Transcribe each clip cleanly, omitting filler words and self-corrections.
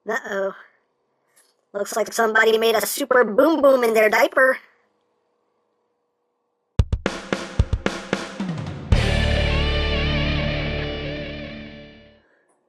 Uh-oh. Looks like somebody made a super boom boom in their diaper.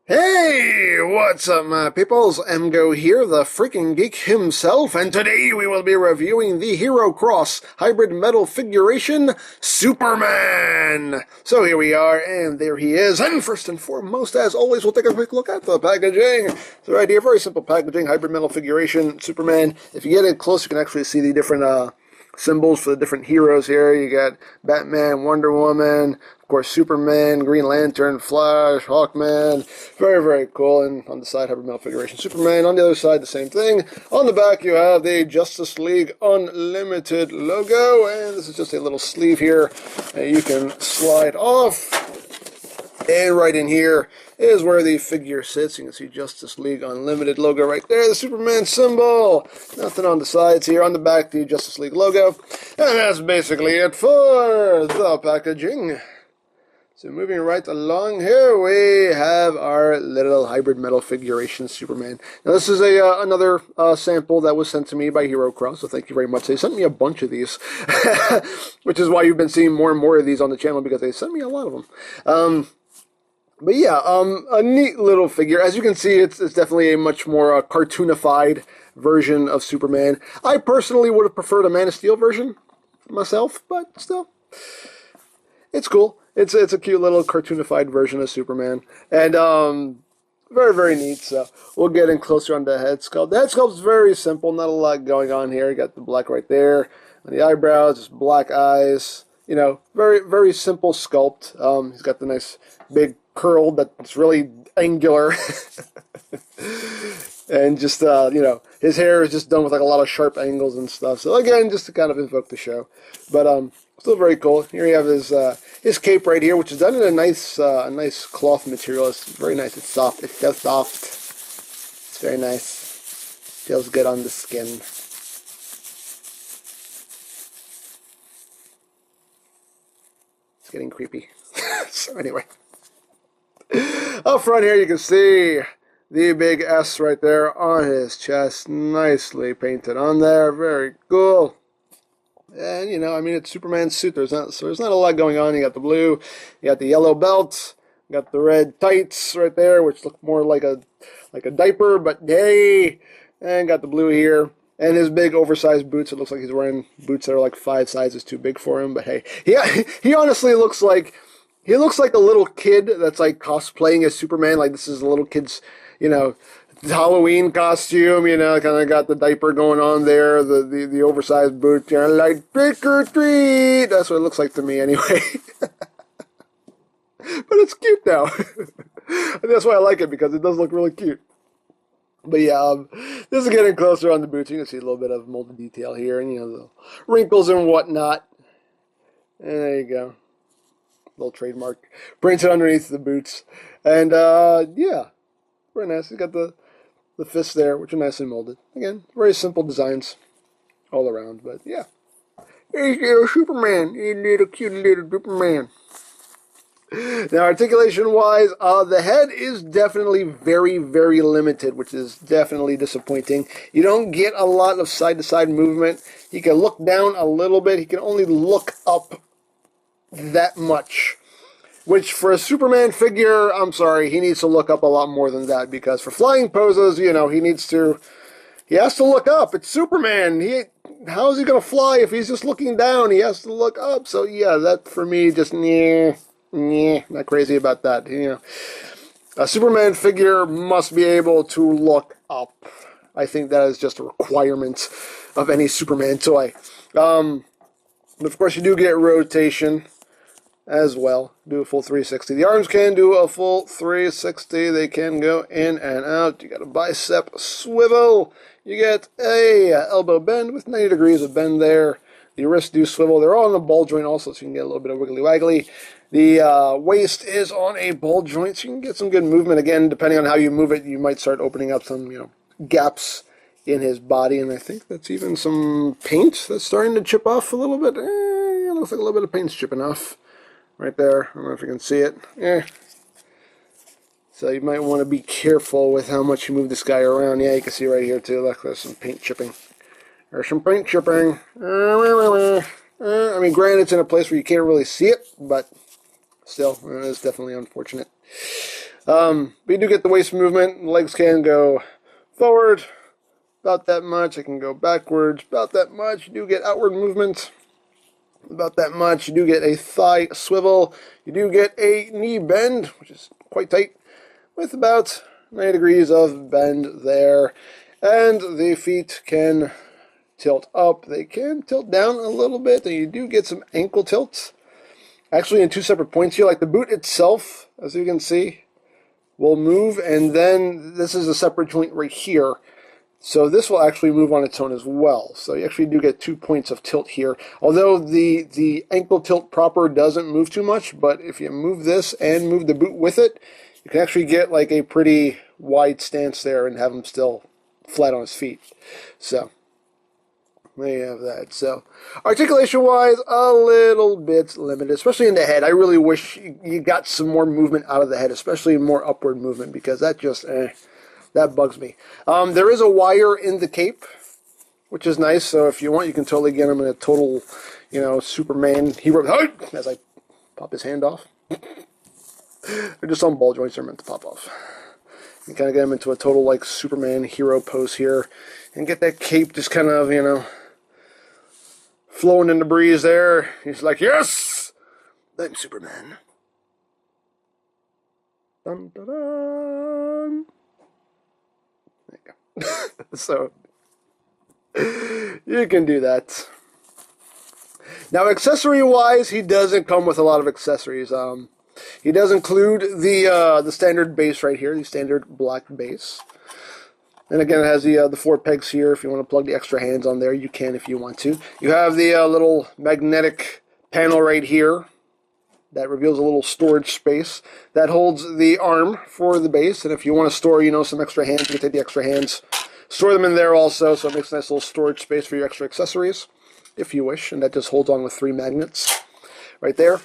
Hey, what's up, my peoples? EmGo here, the freaking geek himself, and today we will be reviewing the HeroCross hybrid metal figuration Superman. So here we are, and there he is. And first and foremost, as always, we'll take a quick look at the packaging. So right here, very simple packaging, hybrid metal figuration Superman. If you get in close, you can actually see the different symbols for the different heroes here. You got Batman, Wonder Woman, of course Superman, Green Lantern, Flash, Hawkman. Very, very cool. And on the side, hybrid metal figuration Superman. On the other side, the same thing. On the back, you have the Justice League Unlimited logo. And this is just a little sleeve here that you can slide off. And right in here is where the figure sits. You can see Justice League Unlimited logo right there, the Superman symbol. Nothing on the sides here. On the back, the Justice League logo. And that's basically it for the packaging. So moving right along here, we have our little hybrid metal figuration Superman. Now this is another sample that was sent to me by HeroCross, so thank you very much. They sent me a bunch of these, which is why you've been seeing more and more of these on the channel, because they sent me a lot of them. But yeah, a neat little figure. As you can see, it's definitely a much more cartoonified version of Superman. I personally would have preferred a Man of Steel version myself, but still, it's cool. It's a cute little cartoonified version of Superman, and very, very neat. So we'll get in closer on the head sculpt. The head sculpt's very simple, not a lot going on here. You got the black right there, and the eyebrows, just black eyes. You know, very, very simple sculpt. He's got the nice big curl that's really angular. And just, you know, his hair is just done with like a lot of sharp angles and stuff. So again, just to kind of invoke the show. But still very cool. Here you have his cape right here, which is done in a nice cloth material. It's very nice. It's soft. It's so soft. It's very nice. Feels good on the skin. It's getting creepy. So anyway. Up front here you can see the big S right there on his chest. Nicely painted on there. Very cool. And, you know, I mean, it's Superman's suit. There's not a lot going on. You got the blue. You got the yellow belt. You got the red tights right there, which look more like a diaper, but hey. And got the blue here. And his big oversized boots. It looks like he's wearing boots that are like 5 sizes too big for him. But hey, he honestly looks like... He looks like a little kid that's like cosplaying as Superman. Like this is a little kid's, you know, Halloween costume. You know, kind of got the diaper going on there, the oversized boots. You know, like trick or treat. That's what it looks like to me, anyway. But it's cute though. And that's why I like it, because it does look really cute. But yeah, this is getting closer on the boots. You can see a little bit of molded detail here, and you know the wrinkles and whatnot. And there you go. Little trademark printed underneath the boots. And yeah, very nice. You got the fists there, which are nicely molded. Again, very simple designs all around. But yeah, here's little Superman. You little cute little Superman. Now, articulation wise, the head is definitely very, very limited, which is definitely disappointing. You don't get a lot of side to side movement. He can look down a little bit. He can only look up that much, which for a Superman figure, I'm sorry, he needs to look up a lot more than that, because for flying poses, you know, he has to look up. It's Superman. How is he going to fly if he's just looking down? He has to look up. So yeah, that for me, just not crazy about that. You know, a Superman figure must be able to look up. I think that is just a requirement of any Superman toy. But of course, you do get rotation as well. Do a full 360. The arms can do a full 360. They can go in and out. You got a bicep swivel. You get a elbow bend with 90 degrees of bend there. The wrists do swivel. They're all on a ball joint also, so you can get a little bit of wiggly waggly. The waist is on a ball joint, so you can get some good movement. Again, depending on how you move it, you might start opening up some, you know, gaps in his body, and I think that's even some paint that's starting to chip off a little bit. Looks like a little bit of paint's chipping off right there. I don't know if you can see it. So you might want to be careful with how much you move this guy around. Yeah, you can see right here too. Look, there's some paint chipping. There's some paint chipping. I mean, granted, it's in a place where you can't really see it, but still, it's definitely unfortunate. But you do get the waist movement. Legs can go forward about that much. It can go backwards about that much. You do get outward movement about that much. You do get a thigh swivel. You do get a knee bend, which is quite tight, with about 90 degrees of bend there. And the feet can tilt up. They can tilt down a little bit, and you do get some ankle tilts. Actually, in two separate points here, like the boot itself, as you can see, will move, and then this is a separate joint right here. So this will actually move on its own as well. So you actually do get 2 points of tilt here. Although the ankle tilt proper doesn't move too much, but if you move this and move the boot with it, you can actually get like a pretty wide stance there and have him still flat on his feet. So there you have that. So articulation-wise, a little bit limited, especially in the head. I really wish you got some more movement out of the head, especially more upward movement, because that just, that bugs me. There is a wire in the cape, which is nice. So if you want, you can totally get him in a total, you know, Superman hero. As I pop his hand off. They're just some ball joints that are meant to pop off. You kind of get him into a total, like, Superman hero pose here. And get that cape just kind of, you know, flowing in the breeze there. He's like, yes! I'm Superman. Dun, dun, dun. There you go. So, you can do that. Now, accessory-wise, he doesn't come with a lot of accessories. He does include the standard base right here, the standard black base. And again, it has the 4 pegs here. If you want to plug the extra hands on there, you can if you want to. You have the little magnetic panel right here that reveals a little storage space that holds the arm for the base. And if you want to store, you know, some extra hands, you can take the extra hands, store them in there also. So it makes a nice little storage space for your extra accessories, if you wish. And that just holds on with 3 magnets right there.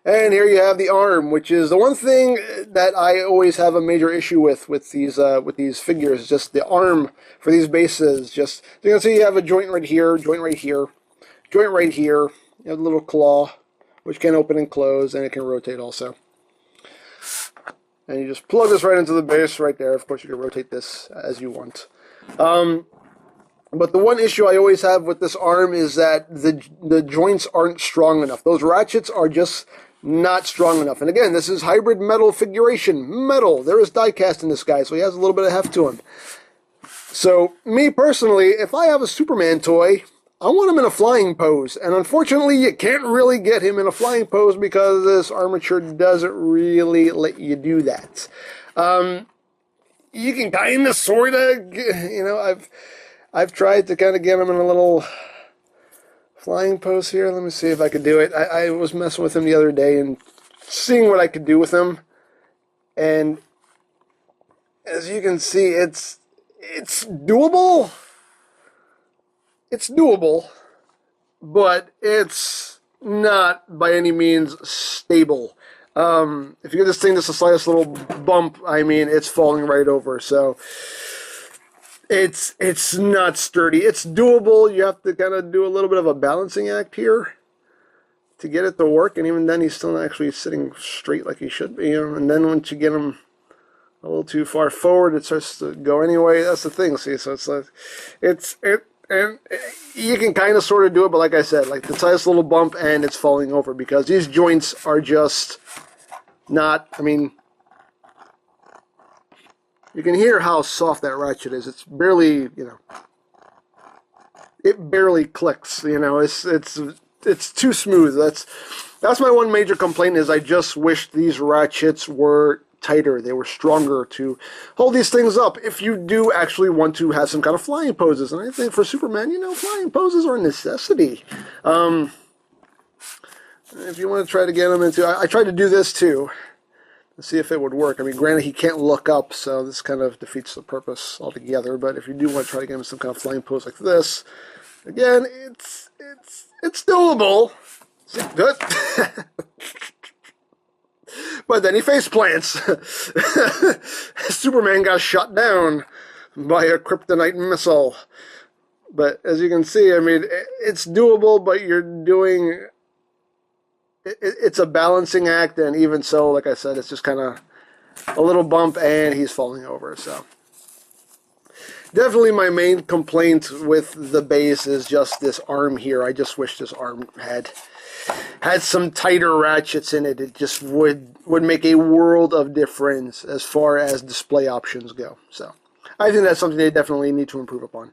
And here you have the arm, which is the one thing that I always have a major issue with these figures. Just the arm for these bases. Just you can see, you have a joint right here, joint right here, joint right here. You have a little claw, which can open and close, and it can rotate also. And you just plug this right into the base right there. Of course, you can rotate this as you want. But the one issue I always have with this arm is that the joints aren't strong enough. Those ratchets are just not strong enough. And again, this is hybrid metal figuration. Metal. There is die cast in this guy, so he has a little bit of heft to him. So, me personally, if I have a Superman toy, I want him in a flying pose. And unfortunately, you can't really get him in a flying pose because this armature doesn't really let you do that. You can kind of, sort of, you know, I've tried to kind of get him in a little flying pose here. Let me see if I could do it. I was messing with him the other day and seeing what I could do with him. And as you can see, it's doable. It's doable, but it's not by any means stable. If you give this thing just the slightest little bump, I mean, it's falling right over. So it's not sturdy. It's doable. You have to kind of do a little bit of a balancing act here to get it to work, and even then he's still not actually sitting straight like he should be. You know? And then once you get him a little too far forward, it starts to go anyway. That's the thing. See, so it's like and you can kind of sort of do it, but like I said, like the slightest little bump and it's falling over because these joints are just not. I mean, you can hear how soft that ratchet is. It's barely, you know, it barely clicks. You know, it's too smooth. That's my one major complaint is I just wish these ratchets were tighter. They were stronger to hold these things up if you do actually want to have some kind of flying poses. And I think for Superman, you know, flying poses are a necessity. If you want to try to get him into, I tried to do this too. To see if it would work. I mean, granted, he can't look up, so this kind of defeats the purpose altogether. But if you do want to try to get him in some kind of flying pose like this, again, it's doable. Good. But then he face plants. Superman got shot down by a kryptonite missile. But as you can see, I mean, it's doable, but you're doing... It's a balancing act, and even so, like I said, it's just kind of a little bump, and he's falling over, so... Definitely my main complaint with the base is just this arm here. I just wish this arm had some tighter ratchets in it. It just would make a world of difference as far as display options go. So I think that's something they definitely need to improve upon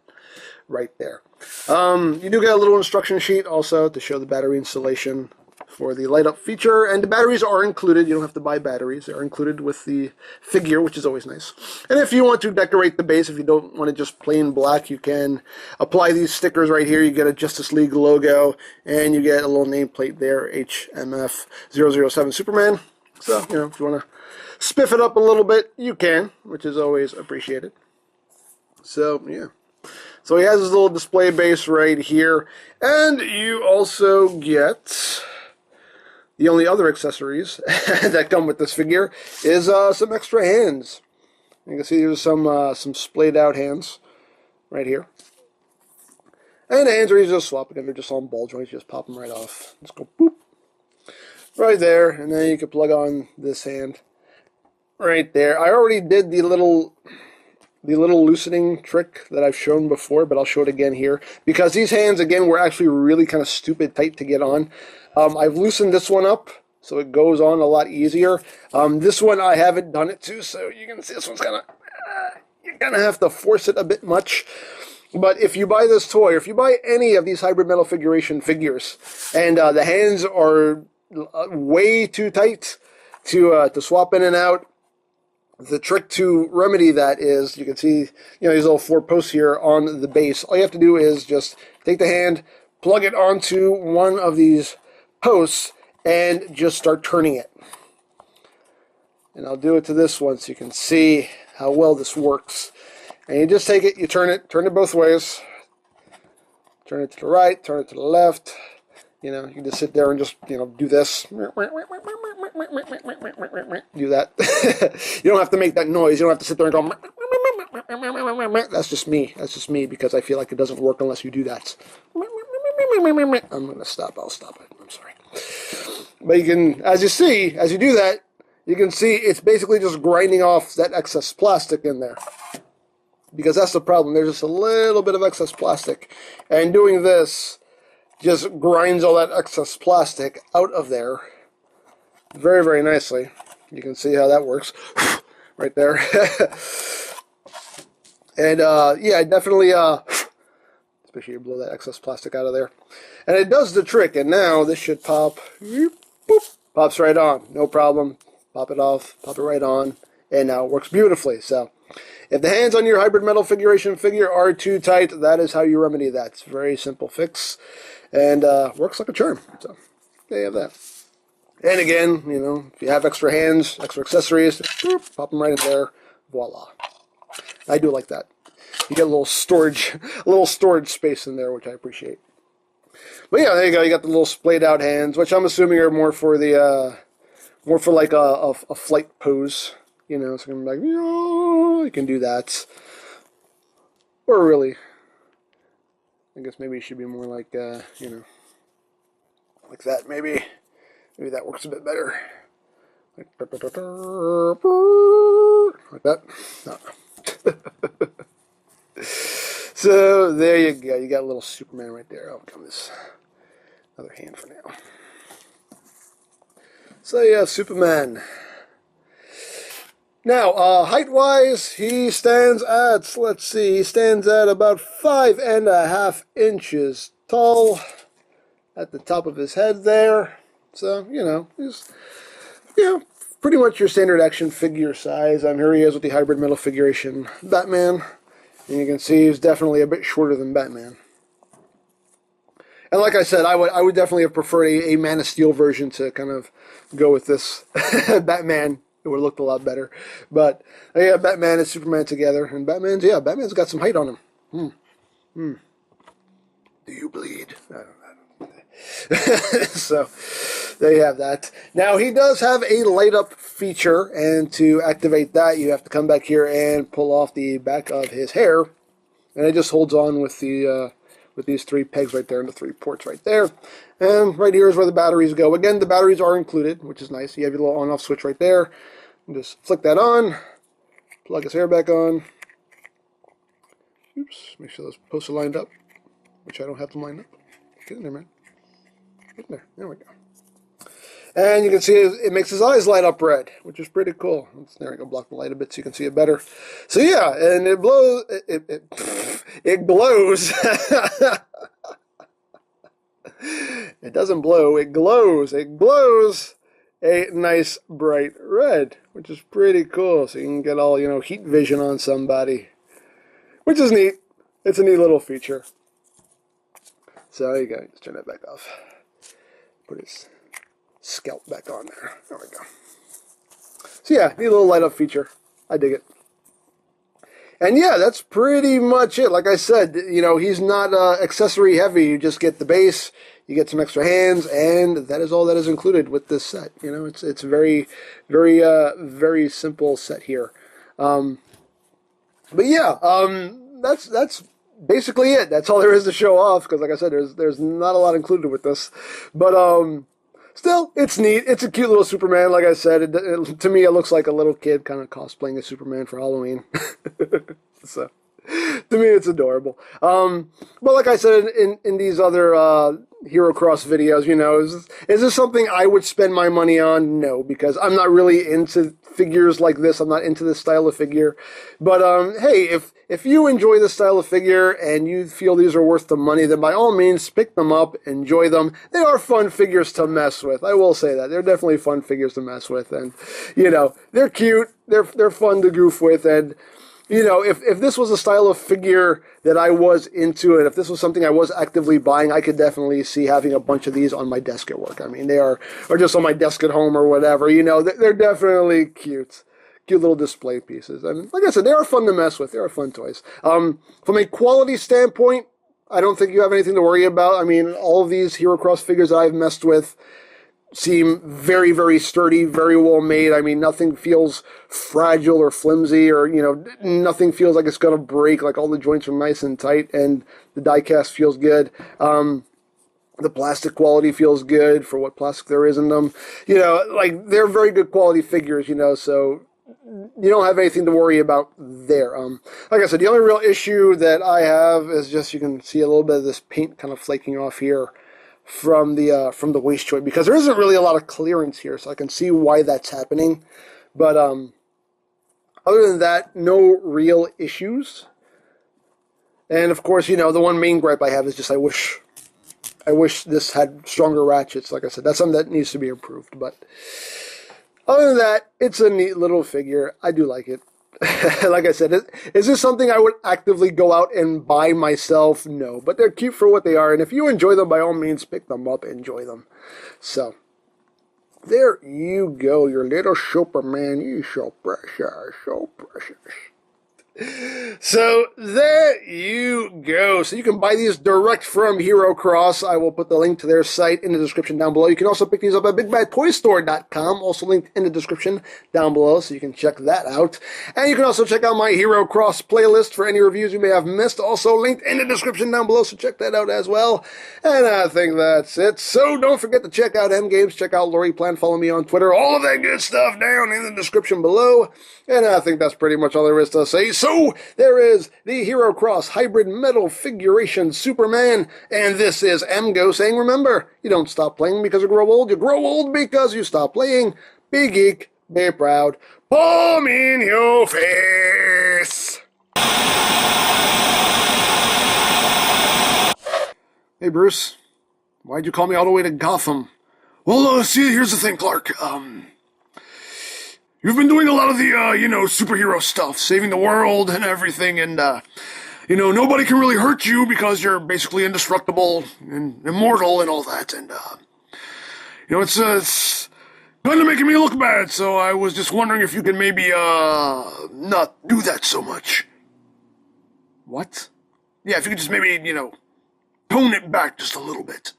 right there. You do get a little instruction sheet also to show the battery installation for the light up feature, and the batteries are included. You don't have to buy batteries. They're included with the figure, which is always nice. And if you want to decorate the base, if you don't want it just plain black, you can apply these stickers right here. You get a Justice League logo, and you get a little nameplate there, HMF007 Superman. So, you know, if you want to spiff it up a little bit, you can, which is always appreciated. So, yeah. So he has his little display base right here, and you also get... The only other accessories that come with this figure is some extra hands. You can see there's some splayed out hands right here. And the hands are easy to swap. Again, they're just on ball joints. You just pop them right off. Just go boop. Right there. And then you can plug on this hand right there. I already did the little loosening trick that I've shown before, but I'll show it again here. Because these hands, again, were actually really kind of stupid tight to get on. I've loosened this one up, so it goes on a lot easier. This one I haven't done it to, so you can see this one's kind of... you're going to have to force it a bit much. But if you buy this toy, or if you buy any of these hybrid metal figuration figures, and the hands are way too tight to swap in and out, the trick to remedy that is, you can see, you know, these little 4 posts here on the base. All you have to do is just take the hand, plug it onto one of these posts, and just start turning it. And I'll do it to this one so you can see how well this works. And you just take it, you turn it both ways. Turn it to the right, turn it to the left. You know, you can just sit there and just, you know, do this. Do that. You don't have to make that noise. You don't have to sit there and go... That's just me. That's just me, because I feel like it doesn't work unless you do that. I'm going to stop. I'll stop it. I'm sorry. But you can, as you do that, you can see it's basically just grinding off that excess plastic in there. Because that's the problem. There's just a little bit of excess plastic. And doing this just grinds all that excess plastic out of there very, very nicely. You can see how that works right there. And, yeah, definitely... especially you blow that excess plastic out of there. And it does the trick, and now this should pop. Boop, pops right on. No problem. Pop it off, pop it right on, and now it works beautifully. So, if the hands on your hybrid metal figuration figure are too tight, that is how you remedy that. It's a very simple fix, and works like a charm. So, there you have that. And again, you know, if you have extra hands, extra accessories, boop, pop them right in there. Voila. I do like that. You get a little storage space in there, which I appreciate. But yeah, there you go. You got the little splayed out hands, which I'm assuming are more for the, more for like a flight pose. You know, so I'm like, you can do that. Or really, I guess maybe it should be more like, you know, like that. Maybe that works a bit better. Like that. No. So there you go. You got a little Superman right there. I'll come this other hand for now. So yeah, Superman. Now, height-wise, he stands at, let's see, he stands at about 5.5 inches tall at the top of his head there. So, you know, he's, you know, pretty much your standard action figure size. Here he is with the hybrid metal figuration Batman. And you can see he's definitely a bit shorter than Batman. And like I said, I would definitely have preferred a Man of Steel version to kind of go with this Batman. It would have looked a lot better. But yeah, Batman and Superman together. And Batman's got some height on him. Do you bleed? I don't know. So There you have that. Now, he does have a light-up feature, and to activate that, you have to come back here and pull off the back of his hair, and it just holds on with the with these 3 pegs right there and the 3 ports right there. And right here is where the batteries go. Again, the batteries are included, which is nice. You have your little on-off switch right there. And just flick that on, plug his hair back on. Oops, make sure those posts are lined up, which I don't have them lined up. Get in there, man. Get in there. There we go. And you can see it makes his eyes light up red, which is pretty cool. There we go, block the light a bit so you can see it better. So yeah, and it blows. It glows. It doesn't blow. It glows. It glows a nice bright red, which is pretty cool. So you can get all heat vision on somebody, which is neat. It's a neat little feature. So there you go. Let's turn that back off. Put his scalp back on there. There we go. So yeah, neat little light up feature. I dig it. And yeah, that's pretty much it. Like I said, he's not accessory heavy. You just get the base, you get some extra hands, and that is all that is included with this set. It's very, very, very simple set here. But yeah, that's basically it. That's all there is to show off. Because like I said, there's not a lot included with this. But still, it's neat. It's a cute little Superman. Like I said, to me, it looks like a little kid kind of cosplaying as Superman for Halloween. So, to me, it's adorable. But like I said in these other HeroCross videos, is this something I would spend my money on? No, because I'm not really into figures like this. I'm not into this style of figure. But hey, if you enjoy this style of figure and you feel these are worth the money, then by all means, pick them up, enjoy them. They are fun figures to mess with. I will say that. They're definitely fun figures to mess with. And, they're cute. They're fun to goof with. And, if this was a style of figure that I was into, and if this was something I was actively buying, I could definitely see having a bunch of these on my desk at work. I mean, they are, or just on my desk at home or whatever. They're definitely cute. Cute little display pieces. And like I said, they are fun to mess with. They are fun toys. From a quality standpoint, I don't think you have anything to worry about. I mean, all of these HeroCross figures that I've messed with seem very, very sturdy, very well made. I mean, nothing feels fragile or flimsy, or, nothing feels like it's going to break. Like, all the joints are nice and tight, and the die cast feels good. The plastic quality feels good for what plastic there is in them. They're very good quality figures, so you don't have anything to worry about there. Like I said, the only real issue that I have is just, you can see a little bit of this paint kind of flaking off here from the waist joint, because there isn't really a lot of clearance here, so I can see why that's happening. But other than that, no real issues. And of course, the one main gripe I have is just I wish this had stronger ratchets. Like I said, that's something that needs to be improved. But other than that, it's a neat little figure. I do like it. Like I said, is this something I would actively go out and buy myself? No, but they're cute for what they are, and if you enjoy them, by all means, pick them up, enjoy them. So, there you go, your little Superman. You so precious, so precious. So, there you go. So, you can buy these direct from HeroCross. I will put the link to their site in the description down below. You can also pick these up at BigBadToyStore.com, also linked in the description down below, so you can check that out. And you can also check out my HeroCross playlist for any reviews you may have missed, also linked in the description down below, so check that out as well. And I think that's it. So, don't forget to check out EmGo's, check out Lori Plan, follow me on Twitter, all of that good stuff down in the description below. And I think that's pretty much all there is to say. So, there is the HeroCross Hybrid Metal Figuration Superman, and this is EmGo saying, remember, you don't stop playing because you grow old because you stop playing. Be geek, be proud, palm in your face. Hey, Bruce, why'd you call me all the way to Gotham? Well, see, here's the thing, Clark. You've been doing a lot of the, superhero stuff, saving the world and everything, and, nobody can really hurt you because you're basically indestructible and immortal and all that, and, it's kind of making me look bad, so I was just wondering if you could maybe, not do that so much. What? Yeah, if you could just maybe, tone it back just a little bit.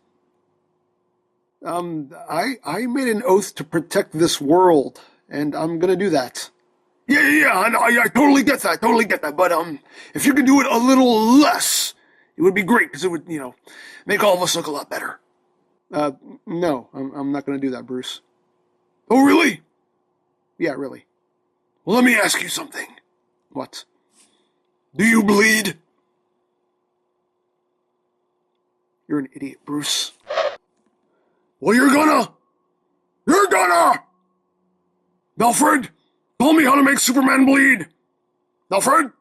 I made an oath to protect this world, and I'm gonna do that. Yeah, I totally get that, but, if you could do it a little less, it would be great, because it would, make all of us look a lot better. No, I'm not gonna do that, Bruce. Oh, really? Yeah, really. Well, let me ask you something. What? Do you bleed? You're an idiot, Bruce. Well, you're gonna! Alfred, tell me how to make Superman bleed! Alfred!